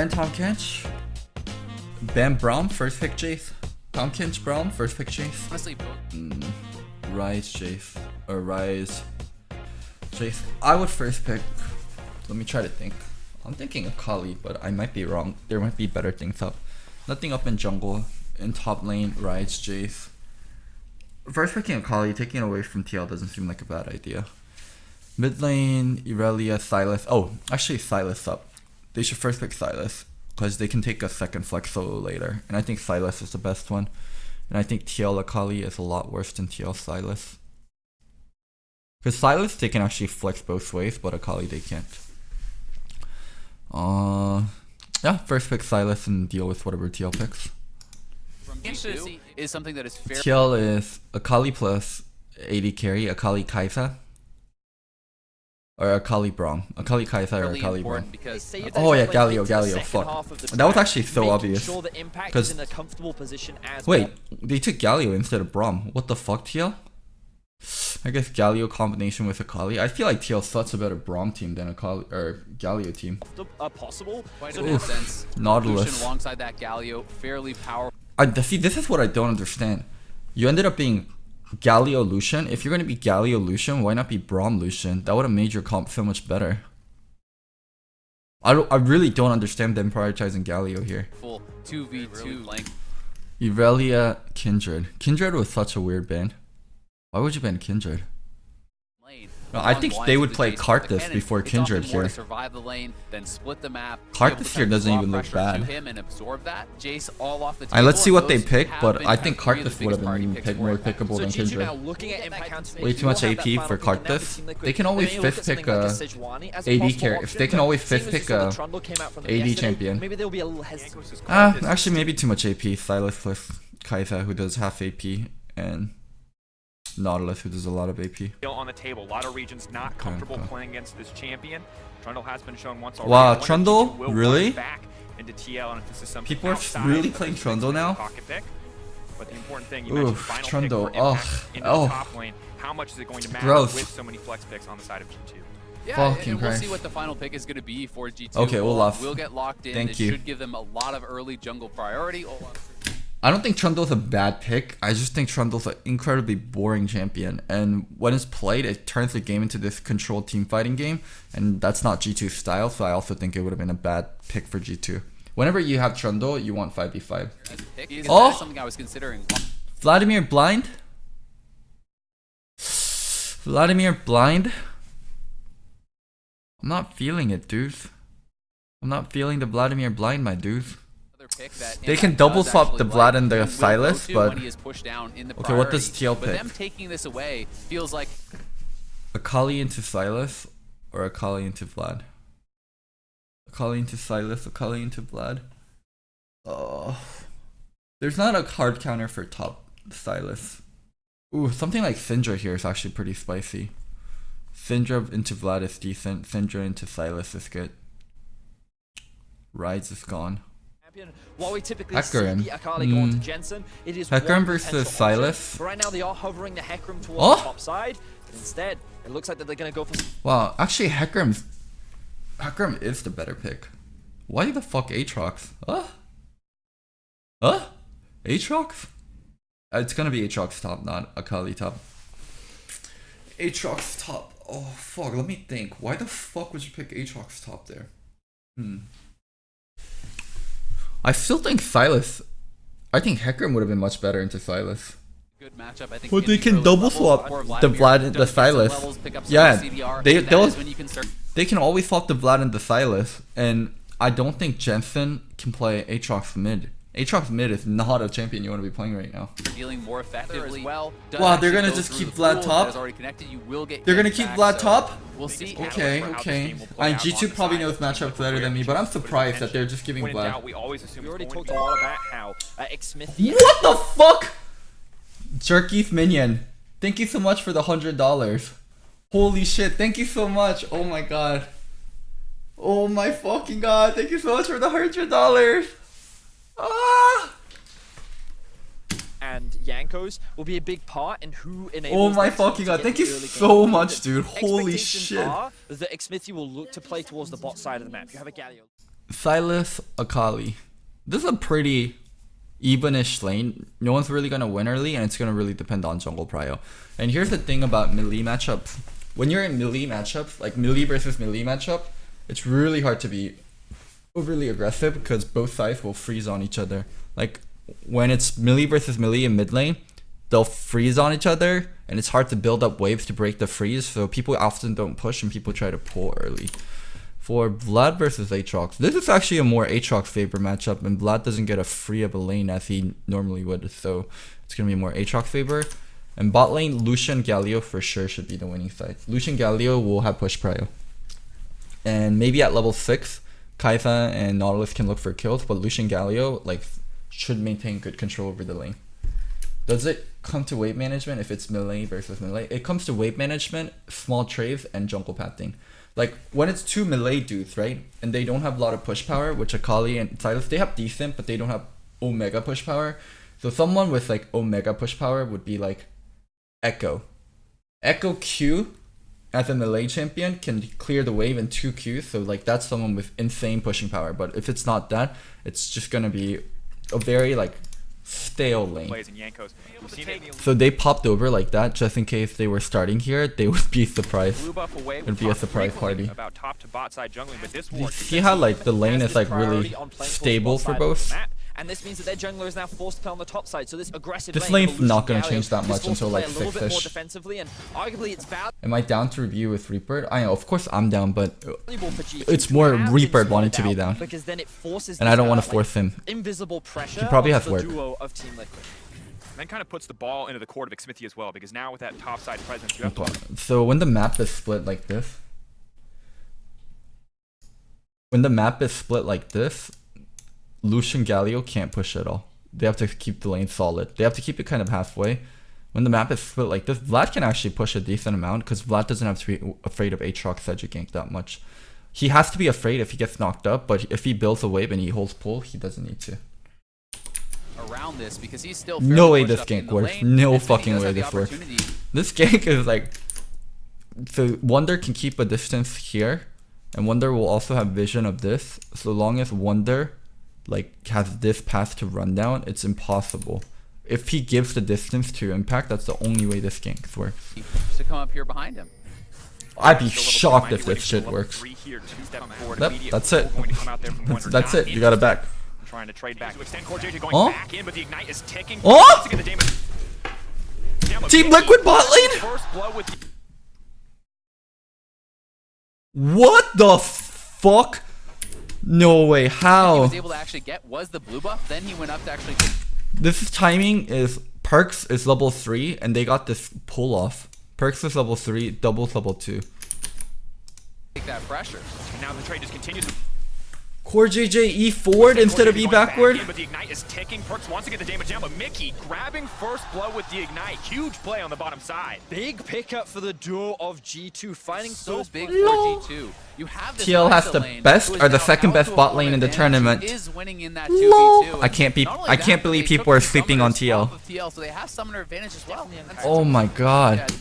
Ban Tom Kench. Ban Braum, first pick Jace. Tom Kench, Braum, first pick Jace. Honestly, both. Rise Jace. Or Rise Jace. I would first pick. Let me try to think. I'm thinking Akali, but I might be wrong. There might be better things up. Nothing up in jungle. In top lane, Rise Jace. First picking Akali, taking away from TL doesn't seem like a bad idea. Mid lane, Irelia, Sylas. Oh, actually Sylas up. They should first pick Sylas, because they can take a second flex solo later. And I think Sylas is the best one. And I think TL Akali is a lot worse than TL Sylas. Because Sylas, they can actually flex both ways, but Akali they can't. Yeah, first pick Sylas and deal with whatever TL picks. From G2 is something that is fair. TL is Akali plus AD carry, Akali Kai'Sa. Or Akali Braum. Akali Kai'Sa or Akali Braum. Oh yeah, Galio, fuck. That was actually so obvious. Because wait, they took Galio instead of Braum. What the fuck, TL? I guess Galio combination with Akali. I feel like TL's such a better Braum team than Akali or Galio team. Possible. Quite a sense. Nautilus. Alongside that Galio, fairly powerful. See, this is what I don't understand. You ended up being Galio Lucian. If you're gonna be Galio Lucian, why not be Braum Lucian? That would have made your comp so much better. I really don't understand them prioritizing Galio here. Full 2v2 length. Irelia, Kindred. Kindred was such a weird ban. Why would you ban Kindred? No, I think they would play Karthus before Kindred here. Karthus here doesn't even look bad. And let's see what they pick, but I think Karthus would have been more pickable than Kindred. Way too much AP for Karthus. They can always fifth pick a AD carry. If they can always fifth pick a AD champion. Actually maybe too much AP. Sylas plus Kai'Sa who does half AP and Nautilus who does a lot of AP. On the table, a lot of regions not comfortable playing against this champion. Trundle has been shown once already. Wow, Trundle? Really? Back into TL, and if this is people are really playing Trundle now? But the important thing, you mentioned final Trundle. pick for impact into the top lane. How much is it going to matter with so many flex picks on the side of G2? Yeah, and we'll see what the final pick is going to be for G2. Okay, we'll get locked in. Thank you. Should give them a lot of early jungle priority. I don't think Trundle's a bad pick. I just think Trundle's an incredibly boring champion. And when it's played, it turns the game into this controlled team fighting game. And that's not G2's style, so I also think it would have been a bad pick for G2. Whenever you have Trundle, you want 5v5. Oh! That's something I was considering. Vladimir blind? Vladimir blind? I'm not feeling it, dudes. I'm not feeling the Vladimir blind, my dudes. They can double swap the Vlad and the Sylas, but okay, what does TL pick? But them taking this away feels like Akali into Sylas or Akali into Vlad? Akali into Sylas, Akali into Vlad. Oh, there's not a hard counter for top Sylas. Ooh, something like Syndra here is actually pretty spicy. Syndra into Vlad is decent. Syndra into Sylas is good. Rides is gone. While we typically Hecarim. see Akali go on to Jensen, it is Hecarim versus Sylas. But right now they are hovering the Hecarim towards the top side. But instead, it looks like that they're going to go for... Wow, actually Hecarim is the better pick. Why the fuck Aatrox? Aatrox? It's gonna be Aatrox top, not Akali top. Aatrox top. Oh fuck, let me think. Why the fuck would you pick Aatrox top there? I still think Sylas. I think Hecarim would have been much better into Sylas. Good matchup, I think. But they can double swap the Vlad and the Sylas. Yeah, they can always swap the Vlad and the Sylas, and I don't think Jensen can play Aatrox mid. Aatrox mid is not a champion you want to be playing right now. Dealing more effectively. Wow, they're gonna just keep Vlad top? They're gonna keep Vlad top? We'll see. Okay. I mean, G2 probably knows matchups better than me, but I'm surprised that they're just giving Vlad. We already talked a lot about how Xmithy... What the fuck? Jerky's minion. Thank you so much for the $100. Holy shit, thank you so much. Oh my god. Oh my fucking god, thank you so much for the $100. And Jankos will be a big part in who enables. Oh my fucking god, thank you so much, dude. Holy shit. The Xmithy will look to play towards the bot side of the map. You have a Galio. Silas, Akali. This is a pretty evenish lane. No one's really gonna win early, and it's gonna really depend on jungle prio. And here's the thing about melee matchups. When you're in melee matchups, like melee versus melee matchup, it's really hard to be overly aggressive because both sides will freeze on each other. Like when it's melee versus melee in mid lane, they'll freeze on each other, and it's hard to build up waves to break the freeze. So people often don't push, and people try to pull early. For Vlad versus Aatrox, this is actually a more Aatrox favor matchup, and Vlad doesn't get a free of a lane as he normally would, so it's gonna be more Aatrox favor. And bot lane, Lucian Galio for sure should be the winning side. Lucian Galio will have push prio, and maybe at level 6, Kai'Sa and Nautilus can look for kills, but Lucian Galio like should maintain good control over the lane. Does it come to wave management if it's melee versus melee? It comes to wave management, small trades, and jungle pathing. Like when it's two melee dudes, right, and they don't have a lot of push power, which Akali and Silas, they have decent, but they don't have omega push power. So someone with like omega push power would be like Echo. Echo Q as a melee champion can clear the wave in 2 Qs, so like that's someone with insane pushing power. But if it's not that, it's just gonna be a very like stale lane. So they popped over like that just in case they were starting here. They would be surprised. It would be a surprise party. You see how like the lane is like really stable for both? And this means that their jungler is now forced to play on the top side. So this aggressive this lane lane's not going to change that much until like 6ish. And arguably it's Am I down to review with Reaper? I know, of course I'm down, but it's more Reaper wanting to be down. Because then it forces and I don't want to force him. Invisible pressure. He probably has work. Of Team Liquid. And then kind of puts the ball into the court of Xmithie as well, because now with that top side presence, you have to... So when the map is split like this, Lucian Galio can't push at all. They have to keep the lane solid. They have to keep it kind of halfway. When the map is split like this, Vlad can actually push a decent amount because Vlad doesn't have to be afraid of Aatrox Sedge gank that much. He has to be afraid if he gets knocked up, but if he builds a wave and he holds pull, he doesn't need to. Around this because he's still no way this gank works. No fucking way this works. This gank is like... So Wonder can keep a distance here, and Wonder will also have vision of this. So long as Wonder like has this path to run down, it's impossible. If he gives the distance to Impact, that's the only way this gank works. To come up here behind him. I'd be shocked if this shit works. Yep, that's it. That's it. You got it back. Trying to trade back. Oh? Oh? Team Liquid bot lane? What the fuck? No way, how? He was able to actually get was the blue buff, then he went up to actually... This timing is Perks is level 3 and they got this pull off. Perks is level 3, Doubles level 2. Take that pressure. And now the trade just continues. Core JJ E forward instead of E backward. But the Ignite is ticking. Perks wants to get the damage down, but Mickey grabbing first blood with the Ignite. Huge play on the bottom side. Big pickup for the duo of G2, finding so big for G2. You have this TL has the best or the second best bot lane in the tournament. Is winning in that 2v2. I can't believe people are sleeping on TL. So they have summoner advantage as well. Oh my god.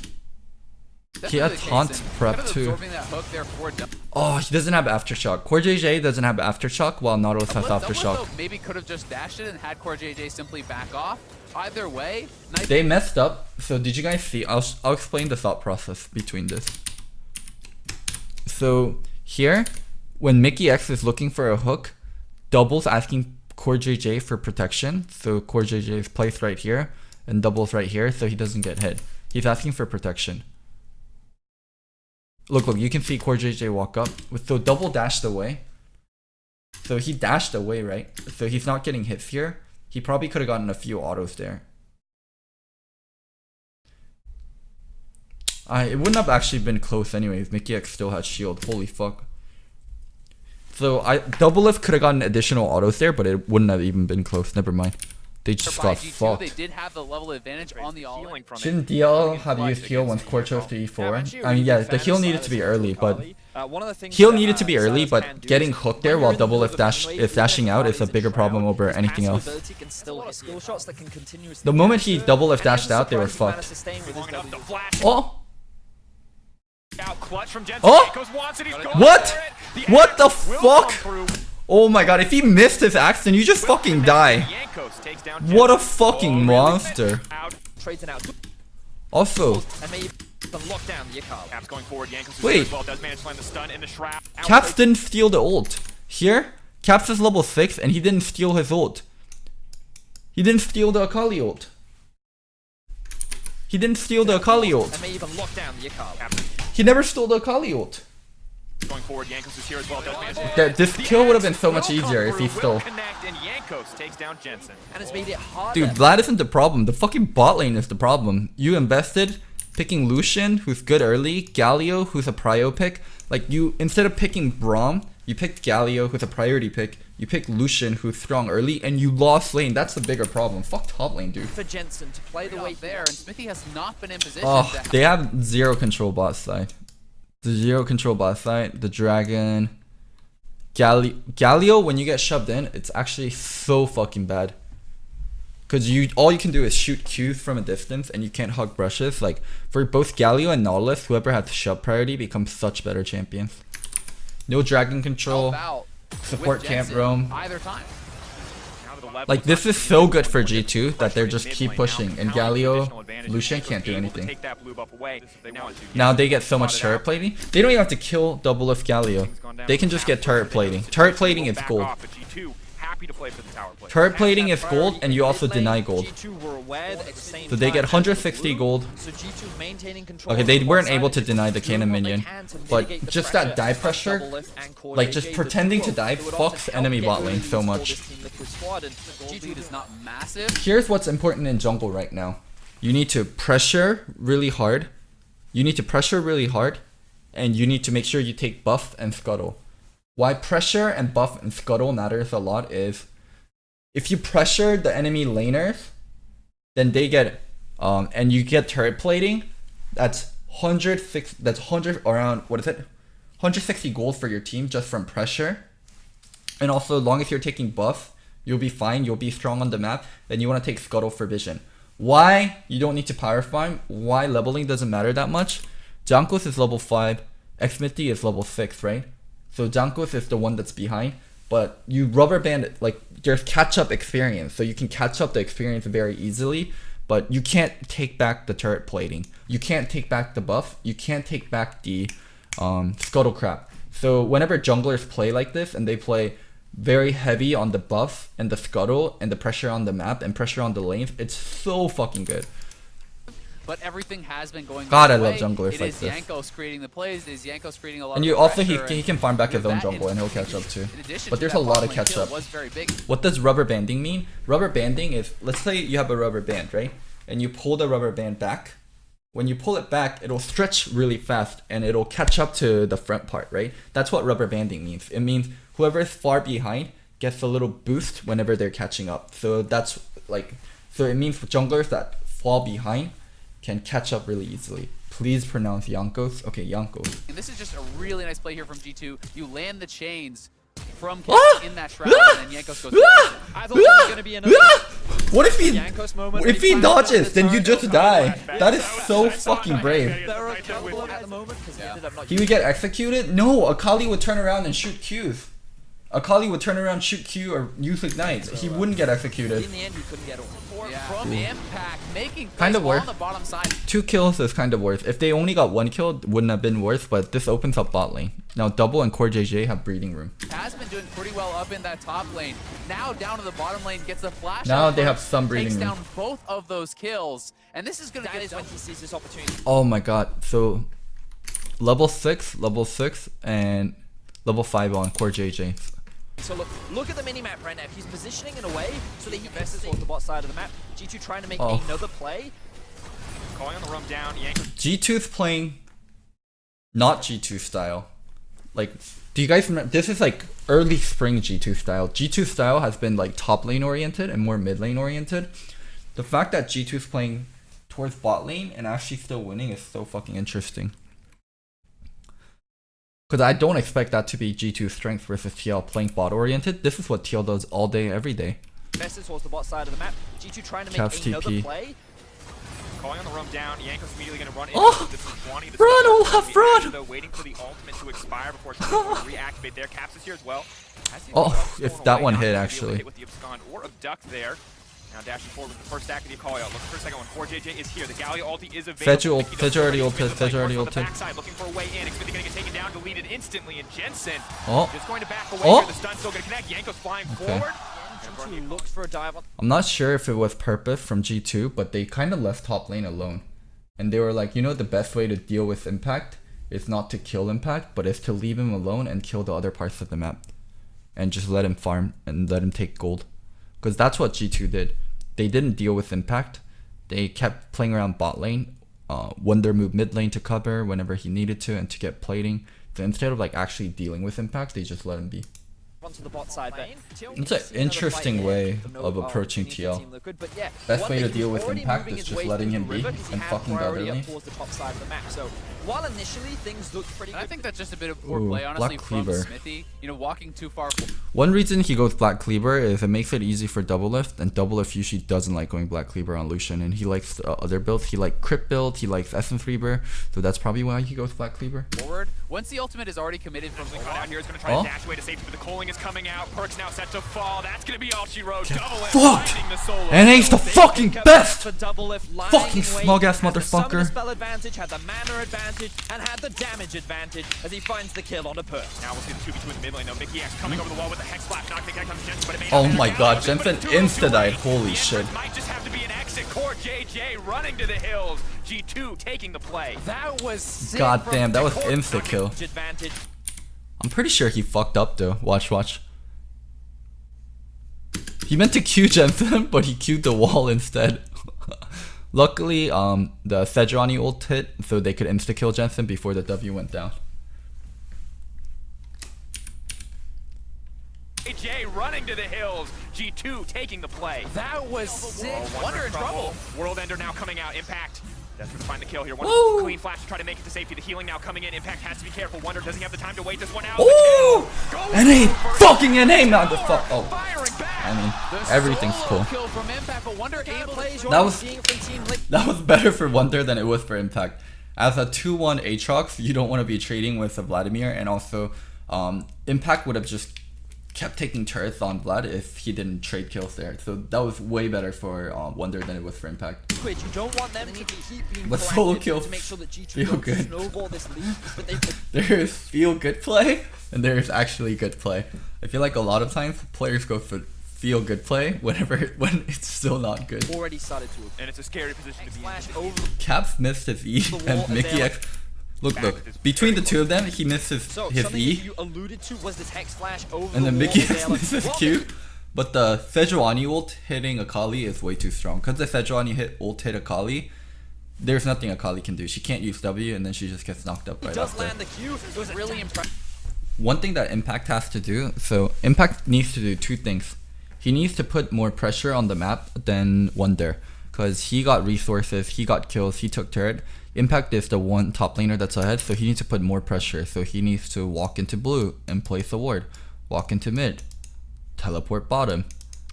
He had taunt prep too. Oh, he doesn't have Aftershock. Core JJ doesn't have Aftershock while Nautilus has Aftershock. Maybe could have just dashed it and had Core JJ simply back off. Either way, they messed up. So did you guys see? I'll explain the thought process between this. So here, when Mickey X is looking for a hook, Double's asking Core JJ for protection. So Core JJ is placed right here and Double's right here, so he doesn't get hit. He's asking for protection. Look, you can see Core JJ walk up. So Double dashed away. So he dashed away, right? So he's not getting hits here. He probably could have gotten a few autos there. It wouldn't have actually been close anyways. Mickey X still had shield. Holy fuck. So Doublelift could have gotten additional autos there, but it wouldn't have even been close. Never mind. They just got fucked. They did have the level advantage on the all-in. Shouldn't DL have used heal once core chose to E4? I mean, yeah, the heal needed to be early, but heal needed to be early, but getting hooked there while Doublelift is dashing out is a bigger problem over anything else. The moment he Doublelift dashed out, they were fucked. Oh! Oh! What? What the fuck? Oh my god, if he missed his axe, then you just fucking die. Jankos takes down What a Jensen. fucking really monster. out. Trades it out. Also, And maybe even lock down the Yakal. Caps going forward. Jankos Wait. as well does manage to land the stun in the shroud. Caps didn't steal the ult. Here, Caps is level 6 and he didn't steal his ult. He didn't steal the Akali ult. He didn't steal the Akali ult. And maybe even lock down the Yakal. Caps He never stole the Akali ult. going forward. Jankos is here as well does manage to That this kill would have been so much easier if he will stole. connect, and Jankos takes down Jensen. And it's made it harder. Dude, Vlad isn't the problem. The fucking bot lane is the problem. You invested picking Lucian, who's good early, Galio, who's a prio pick. Like, you, instead of picking Braum, you picked Galio, who's a priority pick. You picked Lucian, who's strong early, and you lost lane. That's the bigger problem. Fuck top lane, dude. For Jensen to play the way there, and Smithy has not been in position. Oh, they have zero control bot side. The zero control bot side, the dragon. Galio, when you get shoved in, it's actually so fucking bad. Cause all you can do is shoot Qs from a distance and you can't hug brushes. Like for both Galio and Nautilus, whoever has shove priority becomes such better champions. No dragon control. Support can't roam. Either time. Like this is so good for G2 that they're just keep pushing, and Galio, Lucian can't do anything. Now they get so much turret plating. They don't even have to kill double of Galio. They can just get turret plating. Turret plating is gold. Turret plating is gold, and you also deny gold. So they get 160 gold. Okay, they weren't able to deny the cannon minion, but just that dive pressure, like just pretending to dive, fucks enemy bot lane so much. G2 is not massive. Here's what's important in jungle right now. You need to pressure really hard. You need to pressure really hard, and you need to make sure you take buff and scuttle. Why pressure and buff and scuttle matters a lot is if you pressure the enemy laners, then they get and you get turret plating, that's 100 around, what is it? 160 gold for your team just from pressure. And also, as long as you're taking buff, you'll be fine, you'll be strong on the map. Then you want to take scuttle for vision. Why you don't need to power farm, why leveling doesn't matter that much. Jankos is level 5, Xmithie is level 6, right? So Jankos is the one that's behind, but you rubber band it, like there's catch up experience, so you can catch up the experience very easily, but you can't take back the turret plating. You can't take back the buff, you can't take back the scuttle crap. So whenever junglers play like this and they play very heavy on the buff and the scuttle and the pressure on the map and pressure on the lanes, it's so fucking good. But everything has been going. God, I love junglers like this. this. Jankos creating the plays. It is Jankos creating a lot. And of you also pressure, he can farm back his own jungle and he'll catch up too. But there's a lot of catch up. What does rubber banding mean? Rubber banding is, let's say you have a rubber band, right? And you pull the rubber band back. When you pull it back, it'll stretch really fast and it'll catch up to the front part, right? That's what rubber banding means. It means whoever is far behind gets a little boost whenever they're catching up. So that's like, so it means for junglers that fall behind can catch up really easily. Please pronounce Jankos. Okay, Jankos. And this is just a really nice play here from G2. You land the chains from in that shroud, and then Jankos goes. I thought it was going to be another What if he Jankos moment. if he dodges, then you just die. That is so fucking brave. There are a couple at the moment because he ended up not He would get executed? No, Akali would turn around and shoot Qs. Akali would turn around, shoot Q, or use Ignite. He wouldn't get executed. in the end, he couldn't get all. From Impact, making Kind of plays worth. on the bottom side. 2 kills is kind of worth. If they only got 1 kill, it wouldn't have been worth, but this opens up bot lane. Now Double and Core JJ have breathing room. Has been doing pretty well up in that top lane. Now down to the bottom lane, gets a flash. Now out they first, have some breathing takes room. down both of those kills, and this is gonna That get is when he sees this opportunity. Oh my god, so level 6, and level 5 on Core JJ. So look at the mini-map right now. He's positioning in a way so that he messes towards the bot side of the map. G2 trying to make another play. Calling on the roam down. Jankos. G2's playing not G2 style. Like, do you guys remember? This is like early spring G2 style. G2 style has been like top lane oriented and more mid lane oriented. The fact that G2's playing towards bot lane and actually still winning is so fucking interesting. Because I don't expect that to be G2's strength versus TL playing bot oriented. This is what TL does all day, every day. Messes towards the bot side of the map. G2 trying to make Caps another TP. play. Calling on the roam down. Jankos immediately going to run in. Oh! This is 20 to Run, stun. Olaf, run! Though, waiting for the ultimate to expire before she can reactivate there. Caps is here as well. Oh, if that one hit, Hit actually. with the abscond or abduct there. Now dashing forward with the first stack of the call out. Looking for a second one. 4JJ is here. The Gallia ulti is available. Fedge already ulted. Fedge already ulted. Backside, looking for a way in. Xfinity gonna get taken down, deleted instantly, and Jensen just going to back away here. The stun's still gonna connect. Yanko's flying forward. G2 looks for a dive on. I'm not sure if it was purpose from G2, but they kind of left top lane alone. And they were like, you know, the best way to deal with Impact is not to kill Impact, but is to leave him alone and kill the other parts of the map. And just let him farm and let him take gold. Because that's what G2 did. They didn't deal with Impact. They kept playing around bot lane. Wonder moved mid lane to cover whenever he needed to and to get plating. So instead of like actually dealing with Impact, they just let him be. Onto the bot side, but It's an interesting way of approaching TL. Best way to deal with Impact is just letting him be and fucking the other lane. So while initially things looked pretty good, I think that's just a bit of poor Ooh, play, honestly, Black from Cleaver. Smithy. You know, walking too far. One reason he goes Black Cleaver is it makes it easy for double lift, and double lift usually doesn't like going Black Cleaver on Lucian, and he likes other builds. He likes Crypt build, he likes Essence Reaver, so that's probably why he goes Black Cleaver. Forward. Once the ultimate is already committed from the Cut out here is going to try to dash away to safety, but the Coling is coming out. Perk's now set to fall. That's going to be all she wrote. Double lift, Fuck! finding the solo. And he's the fucking best! Fucking smug ass had the motherfucker. spell advantage, had the mana advantage, and had the damage advantage as he finds the kill on a Perk. Now we'll see the 2v2 in the mid lane. No, Mickey X coming over the wall with the Hex Splash. Not Mickey X on Jensen, but it may Oh not matter my now. god, It's a bit Jensen of a 2v2 insta-died, race. holy The shit. Empress might just have to be an exit. Core JJ running to the hills. G2 taking the play. That was sick. God from damn, that was Core. insta-kill. Advantage. I'm pretty sure he fucked up though. Watch, watch. He meant to Q Jensen, but he Q'd the wall instead. Luckily, the Sejuani ult hit, so they could insta-kill Jensen before the W went down. JJ running to the hills. G2 taking the play. That was sick. Wonder in trouble. World Ender now coming out. Impact. That's going to find the kill here. One Woo! clean flash to try to make it to safety. The healing now coming in. Impact has to be careful. Wonder doesn't have the time to wait this one out. Ooh! NA! Fucking NA! Not the fuck. Oh. Firing back. I mean, The everything's solo cool. kill from Impact, but Wonder able to That was- Seeing from Team Liquid. That was better for Wonder than it was for Impact. As a 2-1 Aatrox, you don't want to be trading with a Vladimir, and also Impact would have just kept taking turrets on Vlad if he didn't trade kills there. So that was way better for Wonder than it was for Impact. You don't want them to keep being But solo proactive kills to make sure that G2 feel don't good. snowball this lead, but they There's feel good play, and there's actually good play. I feel like a lot of times players go for feel good play when it's still not good. already started to. And it's a scary position to be in. Flash over. Caps missed his E, The wall and is Mickey there. X. Look. Between the two of them, he missed his Something that E. you alluded to was this Hex Flash over And then the Mickey wall there, like, misses what Q. But the Sejuani ult hitting Akali is way too strong. Because the Sejuani ult hit Akali, there's nothing Akali can do. She can't use W, and then she just gets knocked up He right does after. land the Q. It was really impressive. One thing that Impact has to do, so Impact needs to do two things. He needs to put more pressure on the map than Wonder. Because he got resources, he got kills, he took turret. Impact is the one top laner that's ahead, so he needs to put more pressure. So he needs to walk into blue and place a ward. Walk into mid. Teleport bottom.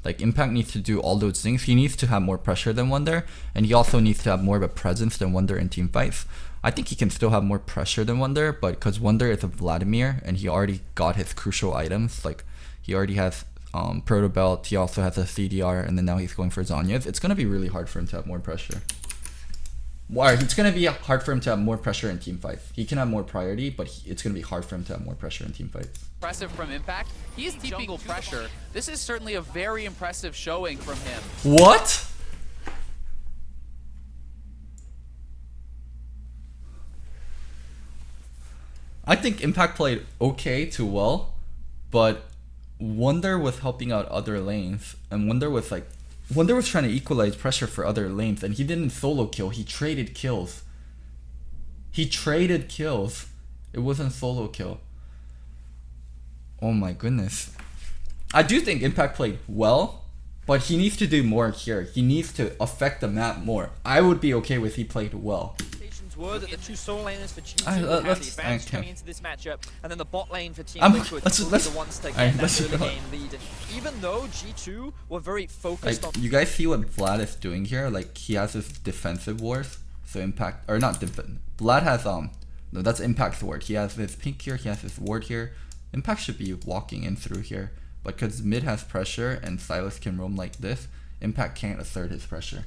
Like, Impact needs to do all those things. He needs to have more pressure than Wonder, and he also needs to have more of a presence than Wonder in team fights. I think he can still have more pressure than Wonder, but because Wonder is a Vladimir, and he already got his crucial items, like, he already has Proto Belt, he also has a CDR, and then now he's going for Zanya's, it's going to be really hard for him to have more pressure. Why? It's going to be hard for him to have more pressure in team fights. He can have more priority, but it's going to be hard for him to have more pressure in team fights. Impressive from Impact. He's jungle pressure. This is certainly a very impressive showing from him. What? I think Impact played okay to well, but Wonder was helping out other lanes, and Wonder was trying to equalize pressure for other lanes, and he didn't solo kill, he traded kills. It wasn't solo kill. Oh my goodness. I do think Impact played well, but he needs to do more here. He needs to affect the map more. I would be okay with he played well. Were that the two solo laners for G2 Alright, would have the let's- advantage okay. coming into this matchup, and then the bot lane for Team I'm- Liquid let's- will be let's- the ones to get alright, that let's early go. game lead. And even though G2 were very focused Like, on you guys see what Vlad is doing here? Like, he has his defensive wars. So Impact, or not defense. Vlad has no, that's Impact's ward. He has his pink here. He has his ward here. Impact should be walking in through here. But because mid has pressure and Silas can roam like this, Impact can't assert his pressure.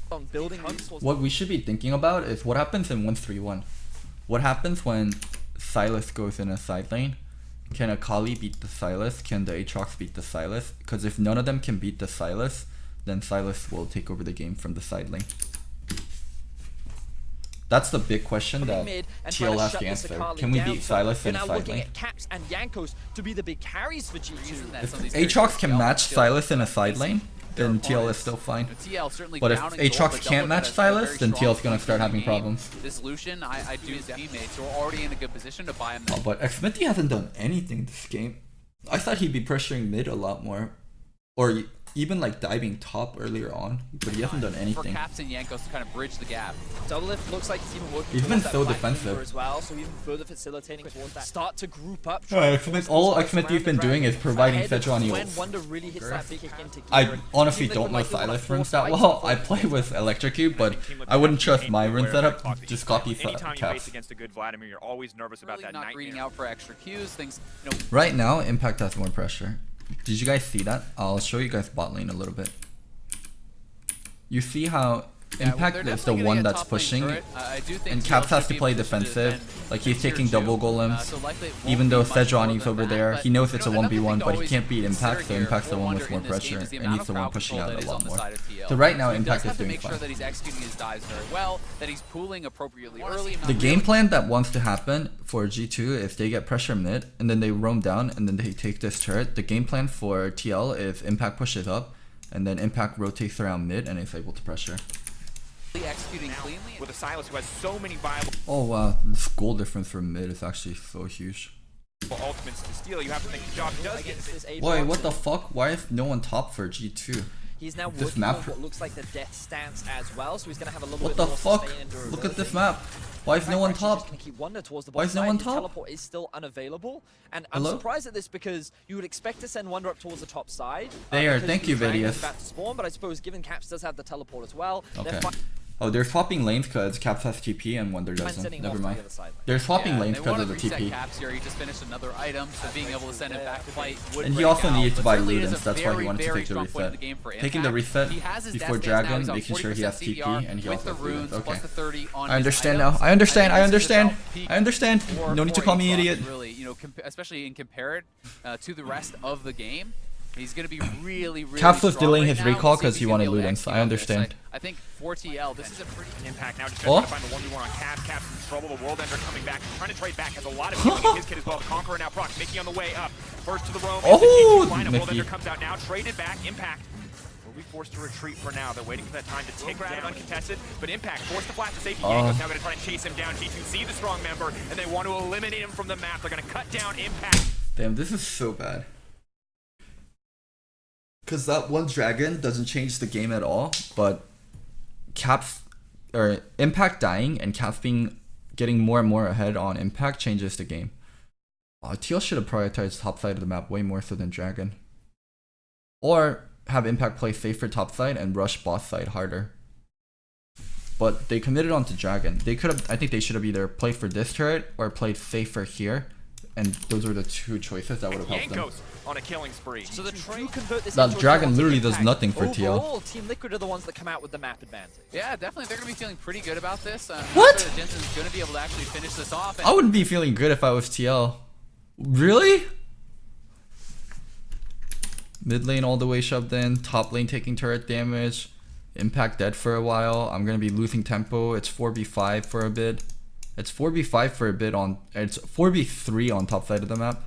What we should be thinking about is what happens in 1-3-1. What happens when Silas goes in a side lane? Can Akali beat the Silas? Can the Aatrox beat the Silas? Because if none of them can beat the Silas, then Silas will take over the game from the side lane. That's the big question that TL has to answer. Can we beat Silas in a side lane? Caps and Yankos to be the big carries for G2. If Aatrox can match Silas in a side lane, then TL is still fine. But if Aatrox can't match Silas, then TL is gonna start having problems. This Lucian, I do his teammates who are already in a good position to buy him. Oh, but Xmithy hasn't done anything this game. I thought he'd be pressuring mid a lot more. Or even like diving top earlier on, but he hasn't done anything. For Caps and Yankos to kind of bridge the gap. Doublelift looks like he's even working. He's been so defensive as well, so even further facilitating towards that. Start to group up. All Xmithy's been doing is providing Sejuani ults. I honestly don't know Silas runes that well. I play with Electrocute, but I wouldn't trust my rune setup. Just copy Caps. Against a good Vladimir, you're always nervous about that not reading out for extra cues. Things. Right now, Impact has more pressure. Did you guys see that? I'll show you guys bot lane a little bit. You see how Impact is the one that's pushing, and Caps has to play defensive. Like he's taking double golem, even though Sejuani's over there. He knows it's a 1v1, but he can't beat Impact, so Impact's the one with more pressure, and he's the one pushing out a lot more. So right now, Impact is doing fine. The game plan that wants to happen for G2 is they get pressure mid, and then they roam down, and then they take this turret. The game plan for TL is Impact pushes up, and then Impact rotates around mid, and is able to pressure. Executing cleanly with a Silas who has so many viable. Oh wow, this goal difference for mid is actually so huge. Ultimates to steal, you have to think the job does get this. Wait, what the fuck? Why is no one top for G2? He's now working on what looks like the death stance as well, so he's gonna have a little what bit the more fuck? sustain Look at this map. Why is no one top? Why is no one top? Teleport is still unavailable, and I'm surprised at this because you would expect to send Wonder up towards the top side. There, thank you, Vidius. About to spawn, but I suppose given Caps does have the teleport as well. Okay. Oh, they're swapping lanes because Caps has TP and Wonder doesn't. Never mind. They're swapping lanes because of the TP. Caps here. He just finished another item, so being able to send it back quite. And he also needed to buy Ludens, that's why he wanted to take the reset. Taking the reset before Dragon, making sure he has TP, and he also has Ludens. Okay. I understand now. I understand. I understand. I understand. No need to call me idiot. Really, especially in compared to the rest of the game. He's going to be really Caps was delaying his recall because he wanted Ludens. I understand. I think for TL, this is a pretty Impact now just trying to find the 1v1 on Caps. Caps in trouble. The World Ender coming back. He's trying to trade back. Has a lot of healing in his kit as well. Conqueror now proc. Mickey on the way up. First to the roam. Oh, World Ender comes out now. Traded back. Impact will be forced to retreat for now. They're waiting for that time to take down uncontested. But Impact forced to flash the safety. Yanko's now going to try and chase him down. G2 see the strong member, and they want to eliminate him from the map. They're going to cut down Impact. Damn, this is so bad. Because that one dragon doesn't change the game at all, but Caps or Impact dying and Caps getting more and more ahead on Impact changes the game. TL should have prioritized top side of the map way more so than Dragon. Or have Impact play safer top side and rush boss side harder. But they committed onto Dragon. They could have, I think they should have either played for this turret or played safer here. And those were the two choices that would have helped them. On a killing spree. So the true convert this that Dragon literally does nothing for Overall, TL. Team Liquid are the ones that come out with the map advantage. Yeah, definitely. They're going to be feeling pretty good about this. What? Sure Jensen's going to be able to actually finish this off. I wouldn't be feeling good if I was TL. Really? Mid lane all the way shoved in. Top lane taking turret damage. Impact dead for a while. I'm going to be losing tempo. It's 4v5 for a bit. It's 4v5 for a bit on. It's 4v3 on top side of the map.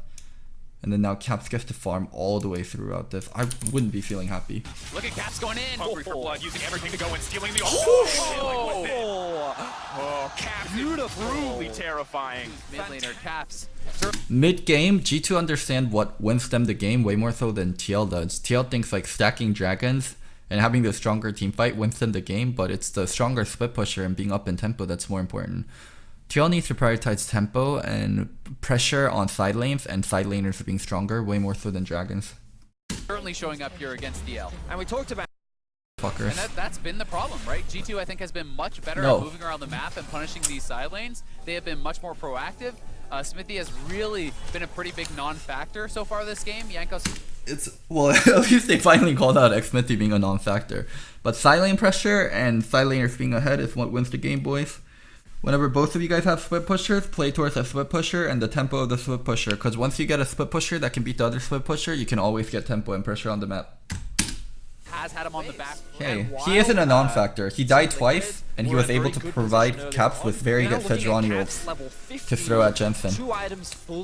And then now Caps gets to farm all the way throughout this. I wouldn't be feeling happy. Look at Caps going in. Hungry for blood, using everything to go and stealing the Caps is truly terrifying. Mid laner Caps. Mid game, G2 understand what wins them the game way more so than TL does. TL thinks like stacking dragons and having the stronger team fight wins them the game, but it's the stronger split pusher and being up in tempo that's more important. TL needs to prioritize tempo and pressure on side lanes, and side laners being stronger way more so than dragons. Certainly showing up here against DL. And we talked about fuckers. And that's been the problem, right? G2 I think has been much better at moving around the map and punishing these side lanes. They have been much more proactive. Smithy has really been a pretty big non-factor so far this game. Jankos. It's, well, at least they finally called out Xmithy being a non-factor. But side lane pressure and side laners being ahead is what wins the game, boys. Whenever both of you guys have split pushers, play towards a split pusher and the tempo of the split pusher. Because once you get a split pusher that can beat the other split pusher, you can always get tempo and pressure on the map. Has had him on the back. Okay, he isn't a non-factor. He died twice, and he was able to provide Caps with very good Sejuani ults to throw at Jensen.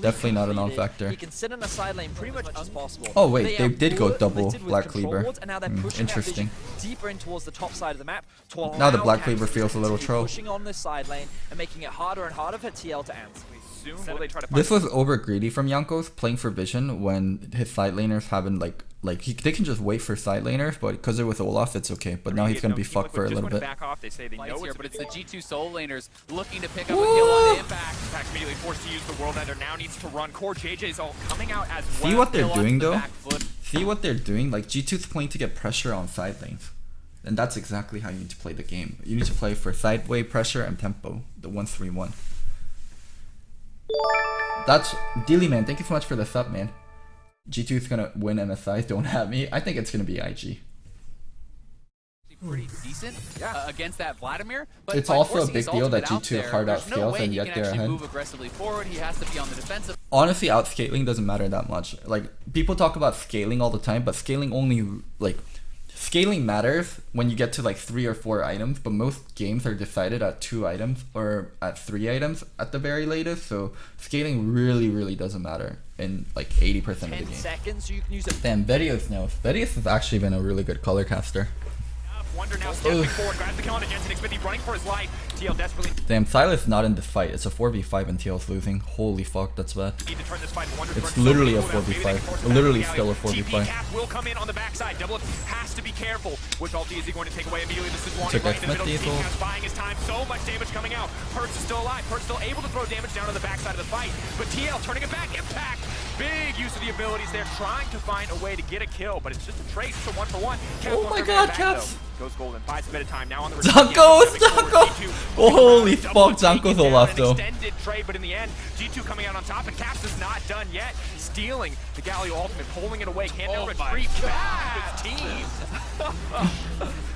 Definitely not a non-factor. He can sit in a side lane pretty much as possible. Oh wait, they did go double Black Cleaver. Interesting. Deeper in towards the top side of the map. Now the Black Cleaver feels a little troll. Pushing on this side lane and making it harder and harder for TL to answer. This was over greedy from Jankos, playing for Vision when his side laners haven't they can just wait for side laners, but because it was Olaf, it's okay. But now he's gonna be fucked for a little bit. They say they know Here, but it's the G2 soul laners looking to pick up Woo! a kill on Impact. Impact immediately forced to use the World Ender, now needs to run. Core JJ's all coming out as well. See what they're Kill onto doing the though? back foot. See what they're doing? Like G2's playing to get pressure on side lanes. And that's exactly how you need to play the game. You need to play for sideway pressure and tempo. The 1-3-1. That's Dilly man, thank you so much for the sub, man. G2's gonna win MSI, don't at me. I think it's gonna be IG. Pretty decent against that Vladimir, but It's by also a forcing big his deal that ultimate out G2 there, hard there's out no scales way and he yet can they're actually ahead. move aggressively forward. He has to be on the defensive. Honestly, outscaling doesn't matter that much. Like, people talk about scaling all the time, but scaling only, like, scaling matters when you get to like 3 or 4 items, but most games are decided at 2 items or at 3 items at the very latest, so scaling really doesn't matter in like 80% of the 10 game. seconds, so you can use it. Damn, Vedios knows. Vedios has actually been a really good color caster. Wonder now stepping forward, grabs the kill on Jensen. Xmithy running for his life. TL desperately Damn, Silas not in this fight. It's a 4v5 and TL's losing. Holy fuck, that's bad. need to turn this fight. Wonder It's turns literally a so maybe they 4v5. can force it Literally back. still a TP 4v5. Cap will come in on the backside. Double has to be careful. Which ulti is he going to take away immediately? This is one Took right in the middle. Xmithy's ult. Cap's buying his time. So much damage coming out. Perks is still alive. Perks still able to throw damage down on the backside of the fight. But TL turning it back. Impact. Big use of the abilities there, trying to find a way to get a kill, but it's just a trace to 1-for-1. Cap Oh my god, Caps! Goes golden, buys a bit of time now on the Zanko! Holy fuck, Zanko's Olaf though. Extended trade, but in the end, G2 coming out on top, and Caps is not done yet. Stealing the Galio ultimate, pulling it away, can't now retreat back to his team.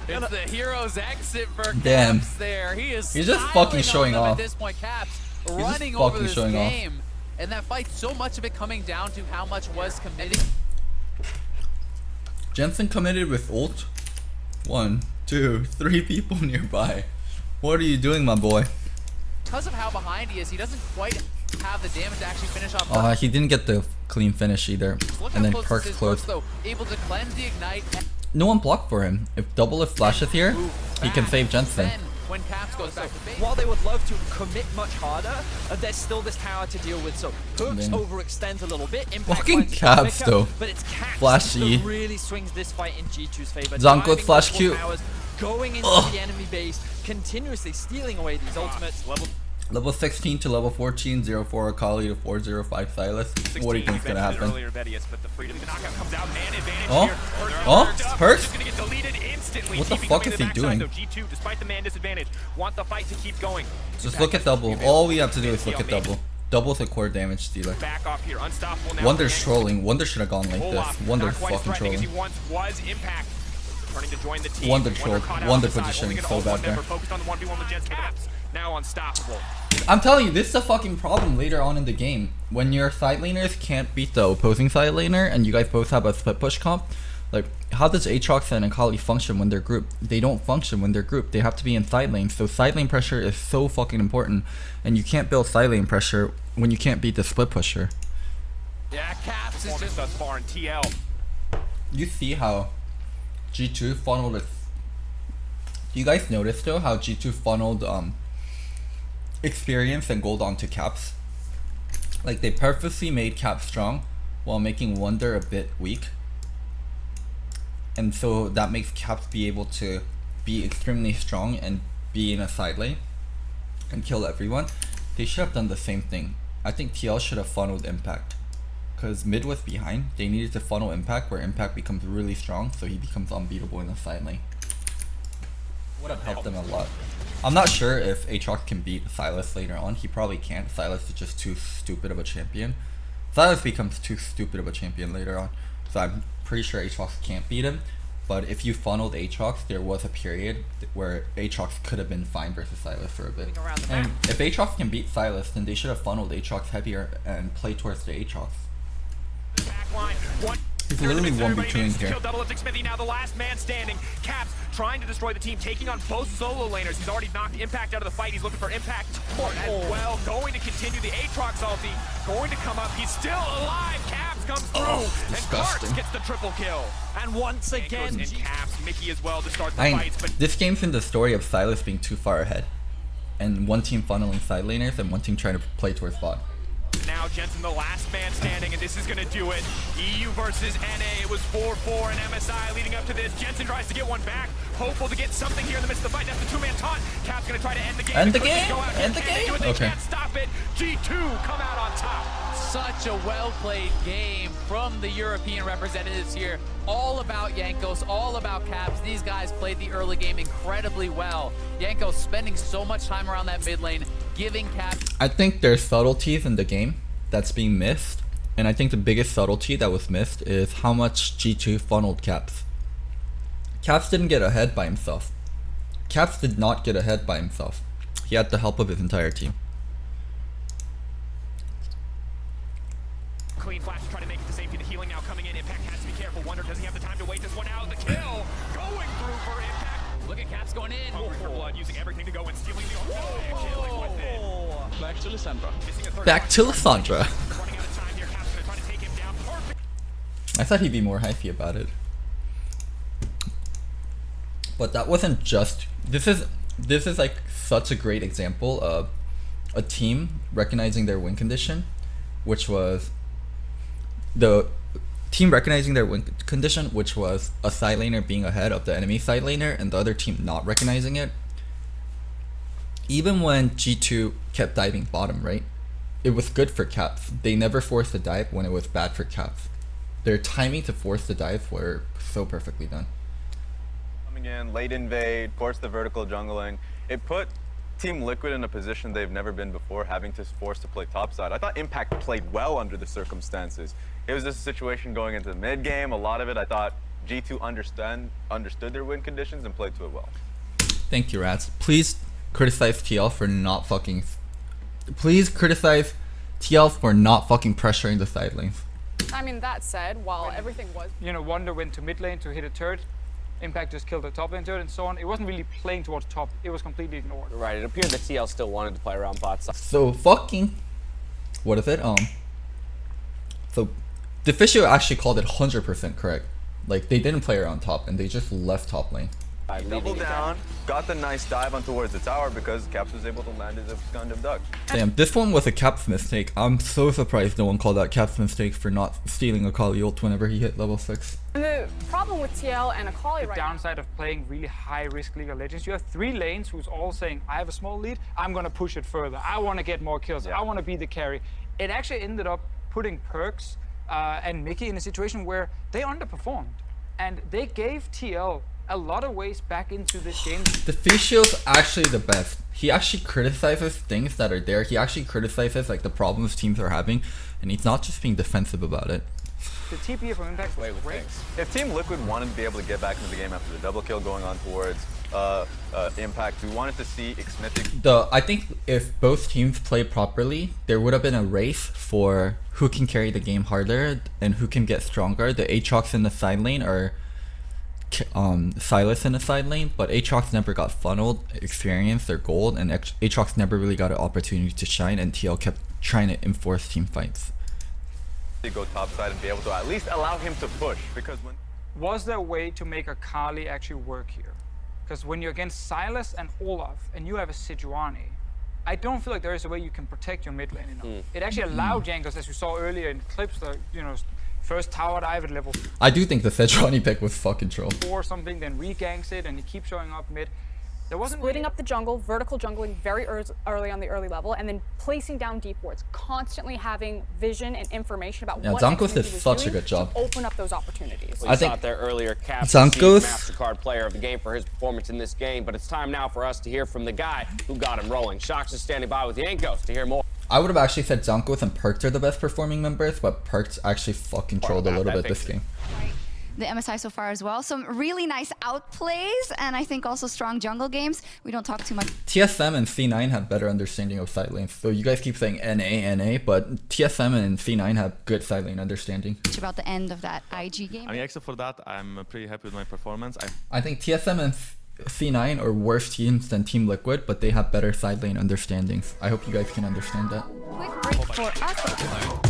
It's the hero's exit for Damn. Caps there. He's just styling fucking on showing them off. At this point, Caps just running over fucking this showing off. game. And that fight, so much of it coming down to how much was committed. Jensen committed with ult. 1, 2, 3 people nearby. What are you doing, my boy? Because of how behind he is, he doesn't quite have the damage to actually finish off. He didn't get the clean finish either. Look And how then close Perks this is, closed. though. Able to cleanse the ignite. No one blocked for him. If double if flashes here, he can save Jensen. Then, when Caps goes back to base. While they would love to commit much harder, there's still this tower to deal with. So Perks Man. overextends a little bit. Impact Fucking finds his Caps, pickup, though. But it's Caps Flashy. that really swings this fight in G2's favor. Zanko's Driving flash multiple Q. towers, going into Ugh. the enemy base, continuously stealing away these ultimates. Level 16 to level 14, 04 Akali to 405 Silas. What do you think's gonna happen? Earlier, Vedius, but the freedom, the knockout comes out, man advantage Oh? here. Perks Oh? perked up. Perks? Just gonna get deleted instantly. What the TP fuck coming is to he the doing? backside, though. G2, despite the man disadvantage, want the fight to keep going. Just look at double. All we have to do is look at double. Double's a core damage stealer. Back off here, unstoppable now. Wonder's trolling. Wonder should have gone like Olaf, this. Wonder not quite as fucking threatening as he trolling. once was. Impact turning to join the team. Wonder trolled. caught out Wonder on the side, positioning holding it so all bad one there. member, focused on the 1v1 with Jensen Caps. Now unstoppable. I'm telling you, this is a fucking problem later on in the game. When your side laners can't beat the opposing side laner and you guys both have a split push comp, like, how does Aatrox and Akali function when they're grouped? They don't function when they're grouped. They have to be in side lanes. So side lane pressure is so fucking important. And you can't build side lane pressure when you can't beat the split pusher. Yeah, Caps is Performance just thus far in TL. You see how G2 funneled it. Do you guys notice though how G2 funneled experience and gold onto Caps? Like, they purposely made Caps strong while making Wonder a bit weak. And so that makes Caps be able to be extremely strong and be in a side lane and kill everyone. They should have done the same thing. I think TL should have funneled Impact. Because mid was behind, they needed to funnel Impact where Impact becomes really strong so he becomes unbeatable in the side lane. Would have helped them a lot. I'm not sure if Aatrox can beat Sylas later on. He probably can't. Sylas is just too stupid of a champion. Sylas becomes too stupid of a champion later on. So I'm pretty sure Aatrox can't beat him. But if you funneled Aatrox, there was a period where Aatrox could have been fine versus Sylas for a bit. And if Aatrox can beat Sylas, then they should have funneled Aatrox heavier and play towards the Aatrox. He's literally 1v2ing here. Smithy now the last man standing. Caps trying to destroy the team, taking on both solo laners. He's already knocked Impact out of the fight. He's looking for Impact as well. Going to continue the Aatrox ulti. Going to come up. He's still alive. Caps comes through. And Clark gets the triple kill. And once again, and Caps, Mickey as well to start the fights. But this game's in the story of Sylas being too far ahead. And one team funneling side laners and one team trying to play towards bot. Now Jensen the last man standing, and this is going to do it. EU versus NA. It was 4-4 and MSI leading up to this. Jensen tries to get one back, hopeful to get something here in the midst of the fight. That's the two-man taunt. Cap's going to try to end the game. End the game? End the game? They Okay. can't stop it. G2 come out on top. Such a well-played game from the European representatives here. All about Jankos, all about Caps. These guys played the early game incredibly well. Jankos spending so much time around that mid lane, giving Caps... I think there's subtleties in the game that's being missed. And I think the biggest subtlety that was missed is how much G2 funneled Caps. Caps didn't get ahead by himself. Caps did not get ahead by himself. He had the help of his entire team. Clean flash trying to make it to safety. The healing now coming in. Impact has to be careful. Wonder does he have the time to wait this one out? The kill going through for Impact. Look at Caps going in. Hungry for blood, using everything to go and stealing the auxiliary. Killing with it. Back to Lissandra. Back to Lissandra. Running out of time here. Cap's gonna try to take him down. Perfect. I thought he'd be more hypey about it. But that wasn't just... This is like such a great example of a team recognizing their win condition, which was the team recognizing their win condition, which was a side laner being ahead of the enemy side laner and the other team not recognizing it. Even when G2 kept diving bottom, right? It was good for Caps. They never forced a dive when it was bad for Caps. Their timing to force the dive were so perfectly done. Coming in, late invade, force the vertical jungling. It put Team Liquid in a position they've never been before, having to force to play topside. I thought Impact played well under the circumstances. It was just a situation going into the mid game. A lot of it, I thought G2 understood their win conditions and played to it well. Thank you, Rats. Please criticize TL for not fucking... Please criticize TL for not fucking pressuring the side lanes. I mean, that said, while everything was... You know, Wonder went to mid lane to hit a turret. Impact just killed the top lane turret and so on. It wasn't really playing towards top. It was completely ignored. Right, it appeared that TL still wanted to play around bot side. So fucking... What is it? So the official actually called it 100% correct. Like, they didn't play around top and they just left top lane. Double down, got the nice dive on towards the tower because Caps was able to land his Gundam duck. Damn, this one was a Caps mistake. I'm so surprised no one called that Caps mistake for not stealing Akali ult whenever he hit level 6. And the problem with TL and Akali The right now... downside of playing really high risk League of Legends, you have 3 lanes who's all saying, I have a small lead, I'm gonna push it further. I wanna get more kills, I wanna be the carry. It actually ended up putting Perks and Mickey in a situation where they underperformed. And they gave TL a lot of ways back into this game. The Fishio's actually the best. He actually criticizes things that are there. He actually criticizes like the problems teams are having, and he's not just being defensive about it. The TP from Impact was great. If Team Liquid wanted to be able to get back into the game after the double kill going on towards Impact, we wanted to see Xmithix. I think if both teams played properly, there would have been a race for who can carry the game harder and who can get stronger. The Aatrox in the side lane or Sylas in the side lane, but Aatrox never got funneled, experienced their gold, and Aatrox never really got an opportunity to shine, and TL kept trying to enforce team fights. To go topside and be able to at least allow him to push, because when... Was there a way to make Akali actually work here? Because when you're against Sylas and Olaf, and you have a Sejuani, I don't feel like there is a way you can protect your mid lane enough. It actually allowed Jankos, as we saw earlier in clips, the first tower dive at level I do think the Sejuani pick was fucking troll. 4 something, then re-ganks it, and he keeps showing up mid. There wasn't splitting up the jungle, vertical jungling very early on the early level, and then placing down deep wards, constantly having vision and information about what Zankos did Xfinity was such a doing good job. to open up those opportunities. We saw it there earlier. Caps Zankos- MasterCard player of the game for his performance in this game, but it's time now for us to hear from the guy who got him rolling. Shox is standing by with Jankos to hear more. I would have actually said Zankos and Perkz are the best performing members, but Perkz actually fucking trolled a little bit this game. The MSI so far as well. Some really nice outplays, and I think also strong jungle games. We don't talk too much. TSM and C9 have better understanding of side lanes. So you guys keep saying NA, but TSM and C9 have good side lane understanding. About the end of that IG game. I mean, except for that, I'm pretty happy with my performance. I think TSM and C9 are worse teams than Team Liquid, but they have better side lane understandings. I hope you guys can understand that. Quick break for us.